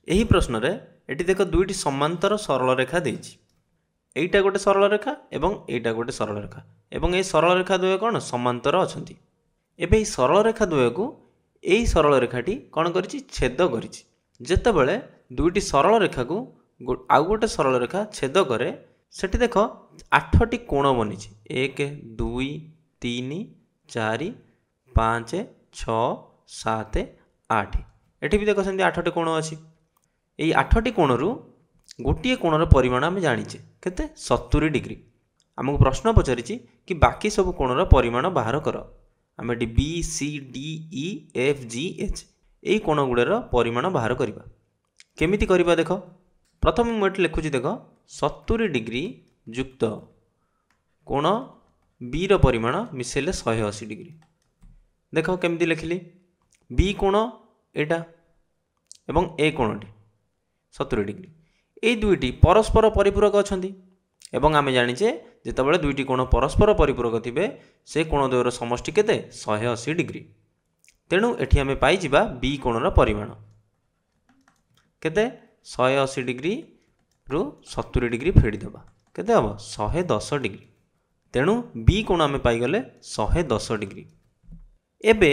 ଏହି ପ୍ରଶ୍ନରେ ଏଠି ଦେଖ ଦୁଇଟି ସମାନ୍ତର ସରଳ ରେଖା ଦେଇଛି। ଏଇଟା ଗୋଟେ ସରଳ ରେଖା ଏବଂ ଏଇଟା ଗୋଟେ ସରଳ ରେଖା ଏବଂ এই ସରଳ ରେଖା ଦ୍ୱୟ କ'ଣ ସମାନ୍ତର ଅଛନ୍ତି। ଏବେ এই ସରଳ ରେଖା ଦ୍ୱୟକୁ এই ସରଳ ରେଖାଟି କ'ଣ କରିଛି ଛେଦ କରିଛି। ଯେତେବେଳେ ଦୁଇଟି ସରଳ ରେଖାକୁ ଆଉ ଗୋଟେ ସରଳ ରେଖା ଛେଦ କରେ ସେଠି ଦେଖ 8ଟି କୋଣ ବନିଛି 1 2 3 4 5 6 7 8 ଏଠି ବି ଦେଖ ସେମିତି 8ଟି କୋଣ ଅଛି। এই 8ଟି କୋଣରୁ ଗୋଟିଏ କୋଣର ପରିମାଣ ଆମେ ଜାଣିଛେ କେତେ 70 ଡିଗ୍ରୀ। ଆମକୁ ପ୍ରଶ୍ନ ପଚାରିଛି କି ବାକି ସବୁ କୋଣର ପରିମାଣ ବାହାର କର। ଆମେ ଏଠି B C D E F G H এই କୋଣ ଗୁଡ଼ାର ପରିମାଣ ବାହାର କରିବା। କେମିତି କରିବା ଦେଖ। ପ୍ରଥମେ ମୁଁ ଏଠି ଲେଖୁଛି ଦେଖ 70 ଡିଗ୍ରୀ ଯୁକ୍ତ କୋଣ ବି ର ପରିମାଣ ମିଶାଇଲେ 180 ଡିଗ୍ରୀ। ଦେଖ କେମିତି ଲେଖିଲି ବି କୋଣ ଏଇଟା ଏବଂ ଏ କୋଣଟି 70 ଡିଗ୍ରୀ। এই দুইটি পরস্পর পরিপূরক অଛନ୍ତି এবং আমি জানিছে যেতବେଳେ দুইটি কোণ পরস্পর পরিপূরক থিবে সে কোণ দ্বয়র সমষ্টি কেতে 180 ডিগ্রি। তেণু এটি আমি পাইଯିବା বি কোণর পরিমাণ কেতে 180 ডিগ্রি রু 70 ডিগ্রি ফেড়ি দেবা কেতে হব 110 ডিগ্রি। তেণু বি কোণ আমি পাইগলে 110 ডিগ্রি। এবে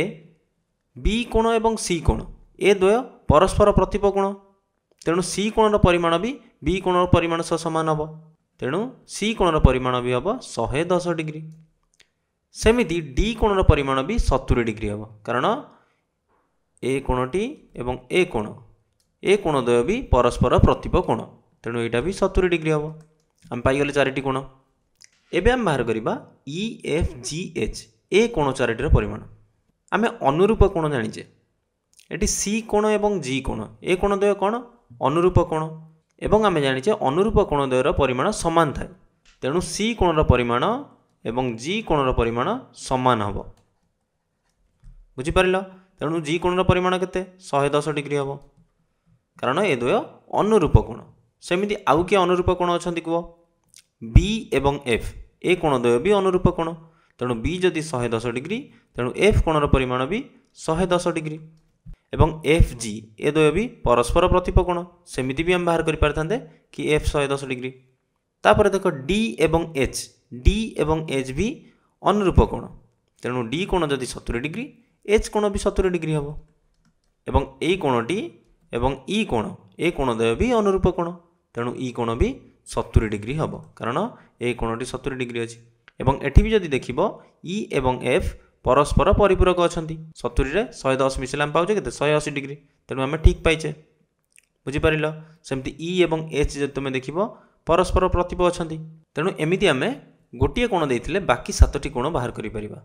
বি কোণ এবং সি কোণ এ দ্বয় পরস্পর প্রতিপ কোণ তেणु सी कोणर परिमाण भी बी कोणर परिमाण सह समान हम। तेणु सी कोणर परिमाण भी हम 110 डिग्री। सेमिति डी कोणर परिमाण भी 70 डिग्री हम कारण ए कोणटी एवं ए कोण द्वय भी परस्पर प्रतिप कोण तेणु यहाँ भी 70 डिग्री हम। आम पाइगले 4टी कोण। एबे आम बाहर करवा E F G H A कोण 4टीर परिमाण। आम अनुरूप कोण जानिचे एटी सी कोण एवं जी कोण ए कोण द्वय कोण अनुरूप कोण एवं आम जानिचे अनुरूप कोण द्वयर परिमाण समान थाए। तेणु सी कोणर परिमाण एवं जी कोणर परिमाण समान हम। बुझिपार। तेणु जी कोणर परिमाण केते 110 डिग्री हम कारण ए द्वय अनुरूप कोण। सेमिति आउ किए अनुरूप कोण अछंती कुह बी एवं एफ ए कोण द्वय भी अनुरूप कोण तेणु बी जदि 110 डिग्री तेणु एफ कोणर परिमाण भी 110 डिग्री एवं एफ जी ए द्वय भी परस्पर प्रतिप कोण सेमिति भी हम बाहर कर पारथांते कि एफ 110 डिग्री। तापर देखो डी एवं एच भी अनुरूप कोण तेणु डी कोण जदि 70 डिग्री एच कोण भी 70 डिग्री हम एवं ए कोणटी एवं ई कोण ए कोण द्वय भी अनुरूप कोण तेणु ई कोण भी 70 डिग्री हम कारण ए कोणटी 70 डिग्री अच्छी। एवं एठी भी जदि देखिबो ई एवं एफ परस्पर परिपूरक अछंती 70 रे 110 मिसेला हम पाउचे केते 180 डिग्री तेणु आम ठीक पाइचे। बुझिपार। सेमती ई एवं एच जदि तुम देखिबो परस्पर प्रतिप अछंती तेणु एमिति आम गोटे कोण देइथिले बाकी 7टी कोण बाहर करि परिबा।